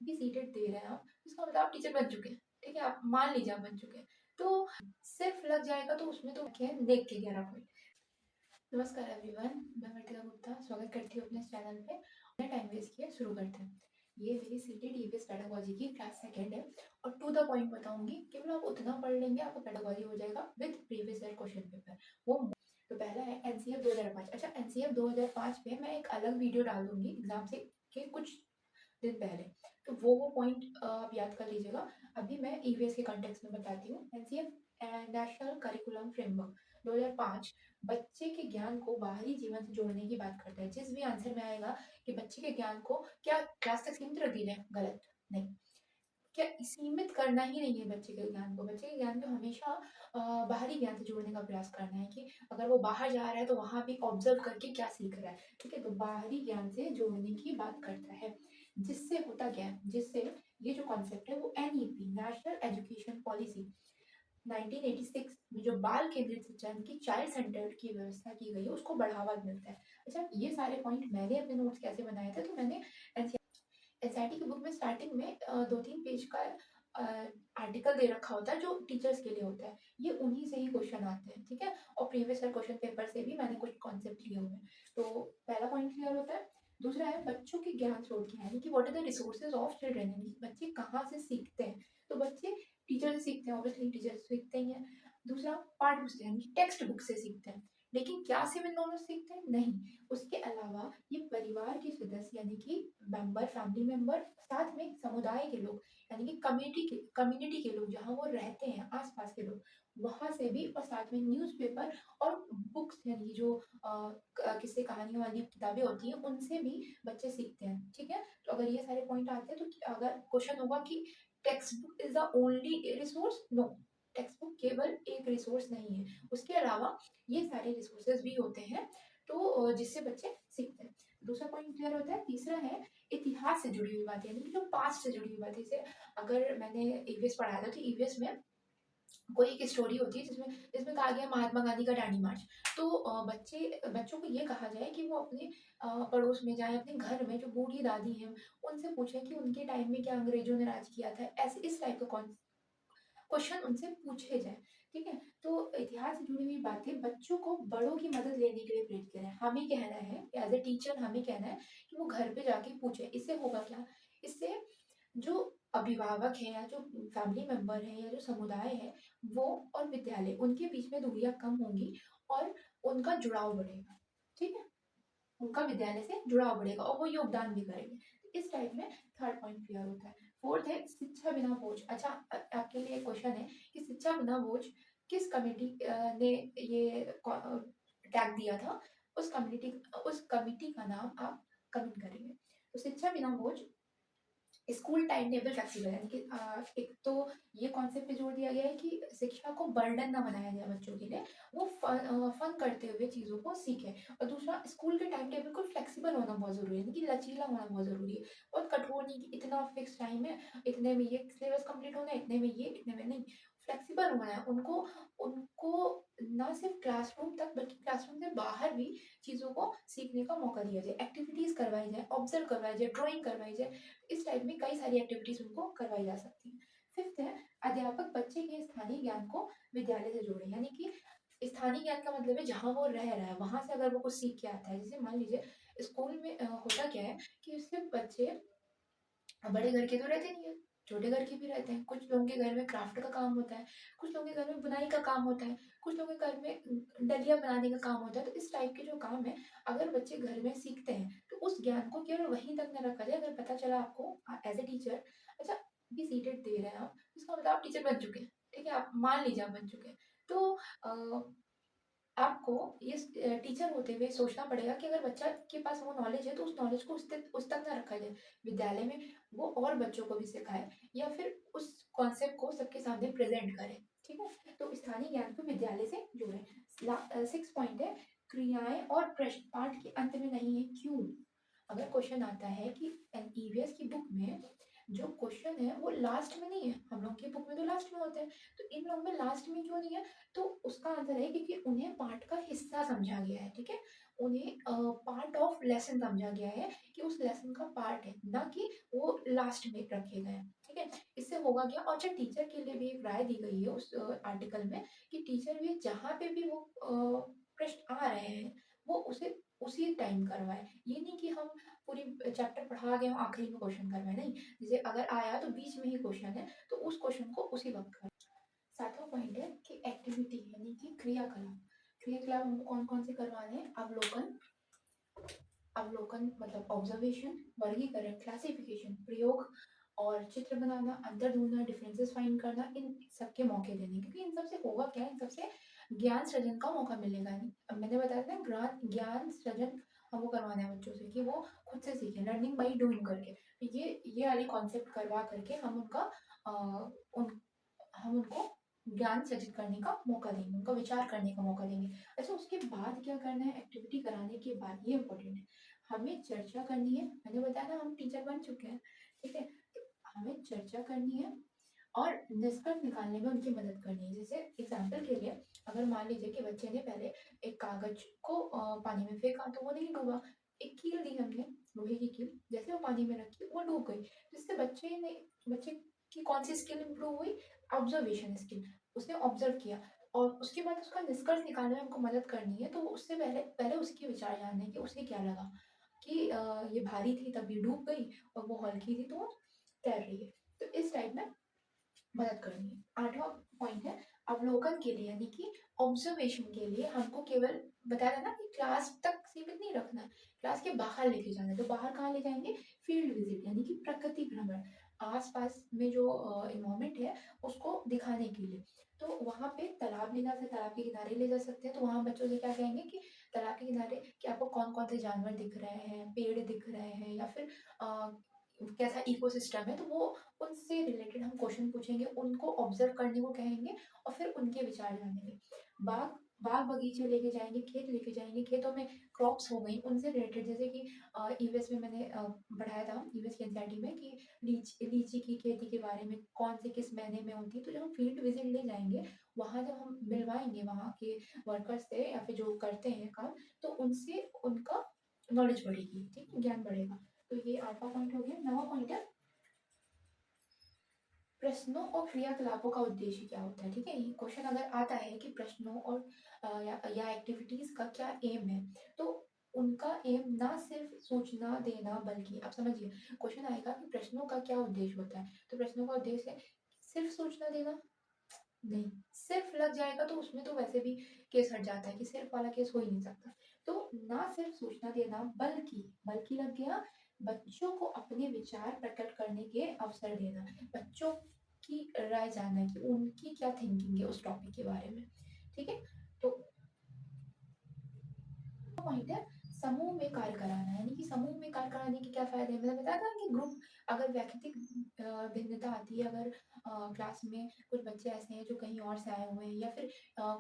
भी सीटेड दे रहे हैं आप, इसका मतलब आप टीचर बन चुके हैं, ठीक है, आप मान लीजिए आप बन चुके हैं, तो सिर्फ लग जाएगा तो उसमें तो क्या है, देख के 11 पॉइंट। नमस्कार एवरीवन, मैं मृतिका गुप्ता स्वागत करती हूँ अपने इस चैनल पे। अपना टाइम वेस्ट किया शुरू करते हैं। ये मेरी सीटेड ईवीएस पेडागोजी की क्लास सेकंड है और टू द पॉइंट बताऊंगी। केवल आप उतना पढ़ लेंगे आपका पेडागोजी हो जाएगा with previous year question paper. वो तो पहला है एनसीएफ 2005। अच्छा, एनसीएफ 2005 पे मैं एक अलग वीडियो डाल दूंगी एग्जाम से के कुछ दिन पहले, तो वो पॉइंट आप याद कर लीजिएगा। अभी मैं ईवीएस के कॉन्टेक्स्ट में बताती हूँ। एनसीएफ नेशनल करिकुलम फ्रेमवर्क 2005 बच्चे के ज्ञान को बाहरी जीवन से जोड़ने की बात करता है। जिस भी आंसर में आएगा कि बच्चे के ज्ञान को क्या क्लास तक सीमित रख दिया जाए, गलत नहीं। क्या सीमित करना ही नहीं है बच्चे के ज्ञान को। बच्चे के ज्ञान को हमेशा बाहरी ज्ञान से जोड़ने का प्रयास करना है कि अगर वो बाहर जा रहा है तो वहां भी ऑब्जर्व करके क्या सीख रहा है, ठीक है। तो बाहरी ज्ञान से जोड़ने की बात करता है। जिससे होता क्या है, जिससे ये जो कॉन्सेप्ट है वो एनईपी नेशनल एजुकेशन पॉलिसी 1986 में जो बाल केंद्रित शिक्षा की चाइल्ड सेंटर्ड की व्यवस्था की गई है उसको बढ़ावा मिलता है। अच्छा, ये सारे पॉइंट मैंने अपने नोट्स कैसे बनाए थे, तो मैंने एनसीईआरटी की बुक में स्टार्टिंग में 2-3 पेज का आर्टिकल दे रखा होता है जो टीचर्स के लिए होता है। ये उन्हीं से ही क्वेश्चन आते हैं, ठीक है। और प्रीवियस ईयर क्वेश्चन पेपर से भी मैंने कुछ कॉन्सेप्ट लिए हुए हैं। तो पहला पॉइंट क्लियर होता है। दूसरा है बच्चों के ज्ञान स्रोत क्या है, यानी कि what are the resources of children, यानी कि बच्चे कहाँ से सीखते हैं। तो बच्चे टीचर से सीखते हैं, ऑब्वियसली टीचर से सीखते ही हैं। दूसरा पाठ्य पुस्तक यानी टेक्स्ट बुक से सीखते हैं। लेकिन क्या सिर्फ इन दोनों से सीखते हैं, नहीं। उसके अलावा ये परिवार के सदस्य यानी कि मेंबर, फैमिली मेंबर, साथ में समुदाय के लोग यानी कि कम्युनिटी के लोग जहाँ वो रहते हैं, आसपास के लोग, वहां से भी, और साथ में न्यूज़पेपर और बुक्स यानी जो किस्से कहानियों वाली किताबें होती हैं उनसे भी बच्चे सीखते हैं, ठीक है। तो अगर ये सारे पॉइंट आते हैं तो अगर क्वेश्चन होगा कि textbook is the only resource, no, textbook केवल एक रिसोर्स नहीं है, उसके अलावा ये सारे रिसोर्सेज भी होते हैं, तो जिससे बच्चे सीखते हैं। दूसरा पॉइंट क्लियर होता है। तीसरा है इतिहास से जुड़ी हुई बातें, यानी कि जो पास्ट से जुड़ी हुई बातें। जैसे अगर मैंने ईवीएस पढ़ाया था तो ईवीएस में कोई एक स्टोरी होती है जिसमें जिसमें कहा गया महात्मा गांधी का दांडी मार्च। तो बच्चों को ये कहा जाए कि वो अपने पड़ोस में जाए, अपने घर में जो बूढ़ी दादी हैं उनसे पूछें कि उनके टाइम में क्या अंग्रेजों ने राज किया था। ऐसे इस टाइप का क्वेश्चन उनसे पूछे जाए, ठीक है। तो इतिहास से जुड़ी हुई बातें बच्चों को बड़ों की मदद लेने के लिए प्रेरित करें। हमें कहना है एज ए टीचर, हमें कहना है कि वो घर पे जाके पूछे। इससे होगा क्या, इससे जो अभिभावक है या जो फैमिली मेंबर है या जो समुदाय है, वो और विद्यालय, उनके बीच में दूरियां कम होंगी और उनका जुड़ाव बढ़ेगा, ठीक है। उनका विद्यालय से जुड़ाव बढ़ेगा और वो योगदान भी करेंगे। तो इस टाइप में थर्ड पॉइंट क्लियर होता है। फोर्थ है शिक्षा बिना बोझ। अच्छा, आपके लिए क्वेश्चन है कि शिक्षा बिना बोझ किस कमेटी ने ये टैग दिया था। उस कमिटी का नाम आप कमेंट करेंगे। तो शिक्षा बिना बोझ स्कूल टाइम टेबल फ्लेक्सिबल, यानी कि एक तो ये कॉन्सेप्ट पे जोर दिया गया है कि शिक्षा को बर्डन ना बनाया जाए बच्चों के लिए, वो फन करते हुए चीज़ों को सीखें। और दूसरा, स्कूल के टाइम टेबल को फ्लेक्सिबल होना बहुत ज़रूरी है, यानी कि लचीला होना बहुत ज़रूरी है। बहुत कठोर नहीं कि इतना फिक्स टाइम है, इतने में ये सिलेबस कंप्लीट होना है, इतने में ये, इतने में नहीं। फ्लेक्सिबल होना है उनको। उनको ना सिर्फ क्लासरूम तक बल्कि क्लासरूम से बाहर भी चीज़ों को सीखने का मौका दिया जाए, एक्टिविटीज़ करवाई जाए, ऑब्जर्व करवाई जाए, ड्राइंग करवाई जाए। इस टाइप में कई सारी एक्टिविटीज उनको करवाई जा सकती है। फिफ्थ है अध्यापक बच्चे के स्थानीय ज्ञान को विद्यालय से जोड़े, यानी कि स्थानीय ज्ञान का मतलब है जहाँ वो रह रहा है वहां से अगर वो कुछ सीख के आता है। जैसे मान लीजिए स्कूल में होता क्या है कि सिर्फ बच्चे बड़े घर के तो रहते नहीं है, छोटे घर के भी रहते हैं। कुछ लोगों के घर में क्राफ्ट का काम होता है, कुछ लोगों के घर में बुनाई का काम होता है, कुछ लोगों के घर में डलिया बनाने का काम होता है। तो इस टाइप के जो काम है अगर बच्चे घर में सीखते हैं तो उस ज्ञान को केवल वहीं तक न रखा जाए। अगर पता चला आपको एज ए टीचर, अच्छा भी सीटेड दे रहे हैं आप, इसका मतलब आप टीचर बन चुके हैं, ठीक है, आप मान लीजिए आप बन चुके हैं। तो आपको ये टीचर होते हुए सोचना पड़ेगा कि अगर बच्चा के पास वो नॉलेज है तो उस नॉलेज को उस तक ना रखा जाए, विद्यालय में वो और बच्चों को भी सिखाए या फिर उस कॉन्सेप्ट को सबके सामने प्रेजेंट करे, ठीक है। तो स्थानीय ज्ञान को विद्यालय से जोड़े। सिक्स पॉइंट है क्रियाएं और प्रश्न पाठ के अंत में नहीं है, क्यों। अगर क्वेश्चन आता है कि ईवीएस की बुक में जो क्वेश्चन है वो लास्ट में नहीं है, हम लोग की बुक में तो लास्ट में होते हैं, तो इन लोग में लास्ट में क्यों नहीं है? तो उसका आंसर है क्योंकि उन्हें पार्ट का हिस्सा समझा गया है, ठीक है? उन्हें पार्ट ऑफ लेसन समझा गया है कि उस लेसन का पार्ट है, ना कि वो लास्ट में रखे गए हैं, ठीक है? इससे होगा क्या? और जो टीचर के लिए भी एक राय दी गई है उस आर्टिकल में कि टीचर भी जहाँ पे भी वो प्रश्न आ रहे हैं वो उसे उसी टाइम करवाए। ये नहीं कि हम पूरी चैप्टर पढ़ा गए हो आखिरी में क्वेश्चन करवाए, नहीं। जैसे अगर आया तो बीच में ही क्वेश्चन है तो उस क्वेश्चन को उसी वक्त कर। सातवां पॉइंट है कि एक्टिविटी यानी कि क्रियाकलाप। क्रियाकलाप हमको कौन कौन से करवाने हैं? अवलोकन, अवलोकन मतलब ऑब्जर्वेशन, वर्गीकरण क्लासिफिकेशन, प्रयोग और चित्र बनाना, अंतर ढूंढना, डिफरेंसेस फाइंड करना, इन सबके मौके देने, क्योंकि इन सबसे होगा क्या? इन सबसे ज्ञान सृजन का मौका मिलेगा। नहीं, अब मैंने बताया था ज्ञान ज्ञान सृजन हमको करवाना है बच्चों से कि वो खुद से सीखें, लर्निंग बाई डूइंग करके। तो ये वाली कॉन्सेप्ट करवा करके हम उनका अ, उन हम उनको ज्ञान सृजित करने का मौका देंगे, उनका विचार करने का मौका देंगे। अच्छा, उसके बाद क्या करना है? एक्टिविटी कराने के बाद ये इंपॉर्टेंट है, हमें चर्चा करनी है। मैंने बताया ना हम टीचर बन चुके हैं, ठीक है? तो हमें चर्चा करनी है और निष्कर्ष निकालने में उनकी मदद करनी है। जैसे एग्जाम्पल के लिए अगर मान लीजिए कि बच्चे ने पहले एक कागज को पानी में फेंका तो वो नहीं डूबा, एक कील दी हमने, लोहे की कील, जैसे वो पानी में रखी वो डूब गई। जिससे बच्चे की कौन सी स्किल इंप्रूव हुई? Observation skill. उसने ऑब्जर्व किया और उसके बाद उसका निष्कर्ष निकालने में हमको मदद करनी है, तो उससे पहले पहले उसके विचार जानने हैं कि उसे क्या लगा कि ये भारी थी तब ये डूब गई और वो हल्की थी तो वो तैर रही है। तो इस टाइप में मदद करनी है। आठवां पॉइंट है अवलोकन के लिए यानी कि ऑब्जर्वेशन के लिए हमको केवल बताया था ना कि क्लास तक सीमित नहीं रखना है, क्लास के बाहर लेके जाना है। तो बाहर कहाँ ले जाएंगे? फील्ड विजिट यानी कि प्रकृति भ्रमण, आसपास में जो इन्वायरमेंट है उसको दिखाने के लिए। तो वहाँ पे तालाब ले जा सकते, तालाब के किनारे ले जा सकते हैं। तो वहाँ बच्चों से क्या कहेंगे कि तालाब के किनारे कि आपको कौन कौन से जानवर दिख रहे हैं, पेड़ दिख रहे हैं, या फिर कैसा इकोसिस्टम है। तो वो उनसे रिलेटेड हम क्वेश्चन पूछेंगे, उनको ऑब्जर्व करने को कहेंगे और फिर उनके विचार जानेंगे। बाग बाग बगीचे लेके जाएंगे, खेत लेके जाएंगे, खेतों में क्रॉप्स हो गई उनसे रिलेटेड, जैसे कि ईवीएस में मैंने पढ़ाया था, ईवीएस की एनसीईआरटी में कि लीची की खेती के बारे में कौन से किस महीने में होती है। तो जब हम फील्ड विजिट ले जाएंगे, वहाँ जब हम मिलवाएंगे वहाँ के वर्कर्स से या फिर जो करते हैं काम, तो उनसे उनका नॉलेज बढ़ेगी, ठीक है, ज्ञान बढ़ेगा। तो ये 8वां पॉइंट हो गया। 9वां पॉइंट है प्रश्नों और क्रियाकलापों का उद्देश्य क्या होता है, ठीक है? ये क्वेश्चन अगर आता है कि प्रश्नों और या एक्टिविटीज का क्या एम है, तो उनका एम ना सिर्फ सूचना देना बल्कि, आप समझिए क्वेश्चन आएगा कि प्रश्नों का क्या उद्देश्य होता है, तो प्रश्नों का उद्देश्य है सिर्फ सूचना देना? नहीं, सिर्फ लग जाएगा तो उसमें तो वैसे भी केस हट जाता है कि सिर्फ वाला केस हो ही नहीं सकता। तो ना सिर्फ सूचना देना बल्कि, बल्कि लग गया, बच्चों को अपने विचार प्रकट करने के अवसर देना, बच्चों की राय जानना कि उनकी क्या थिंकिंग है उस टॉपिक के बारे में, ठीक है? तो पॉइंट है समूह में कार्य कराना, यानी कि समूह में कार्य कराने के क्या फायदे हैं? मैंने बताया था कि ग्रुप, अगर व्यक्तिगत भिन्नता आती है, अगर क्लास में कुछ बच्चे ऐसे हैं जो कहीं और से आए हुए हैं या फिर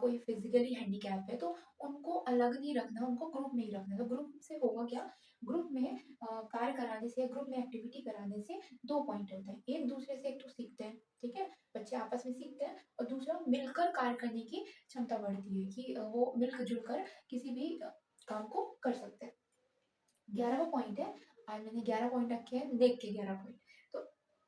कोई फिजिकली हैंडीकैप है, तो उनको अलग नहीं रखना, उनको ग्रुप में ही रखना। तो ग्रुप से होगा क्या? ग्रुप में कार्य कराने से, ग्रुप में एक्टिविटी कराने से दो पॉइंट होते हैं, एक दूसरे से एक तो सीखते हैं, ठीक है, बच्चे आपस में सीखते हैं, और दूसरा मिलकर कार्य करने की क्षमता बढ़ती है कि वो मिलकर जुलकर किसी भी काम को कर सकते हैं। 11वां पॉइंट है, आज मैंने 11 पॉइंट रखे हैं, देख के 11 पॉइंट। तो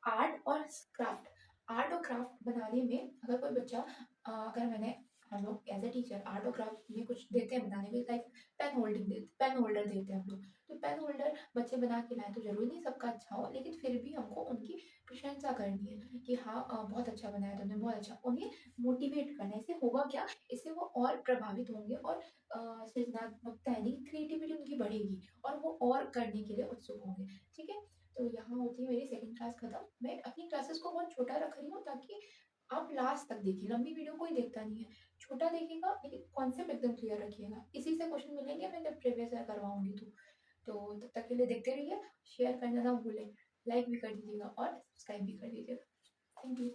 आर्ट और क्राफ्ट, आर्ट और क्राफ्ट बनाने में अगर कोई बच्चा अगर मैंने, हम लोग एज ए टीचर आर्ट और क्राफ्ट में कुछ देते हैं बनाने में, लाइक पेन होल्डर देते हैं हम लोग। तो पेन होल्डर बच्चे बना के लाए तो जरूरी नहीं सबका अच्छा हो, लेकिन फिर भी हमको उनकी प्रशंसा करनी है कि हाँ बहुत अच्छा बनाया तुमने, बहुत अच्छा, उन्हें मोटिवेट करना है। इससे होगा क्या? इससे वो और प्रभावित होंगे और सृजनात्मकता यानी क्रिएटिविटी उनकी बढ़ेगी और वो और करने के लिए उत्सुक होंगे, ठीक है? तो यहाँ होती है मेरी सेकंड क्लास खत्म। मैं अपनी क्लासेस को बहुत छोटा रख रही हूँ ताकि आप लास्ट तक देखिए, लंबी वीडियो कोई देखता नहीं है, छोटा देखेगा लेकिन कॉन्सेप्ट एकदम क्लियर रखिएगा। इसी से क्वेश्चन मिलेंगे मैं जब प्रीवियस ईयर करवाऊंगी तो तब तक के लिए देखते रहिए, शेयर करना ना भूलें, लाइक भी कर दीजिएगा और सब्सक्राइब भी कर दीजिएगा। Thank you.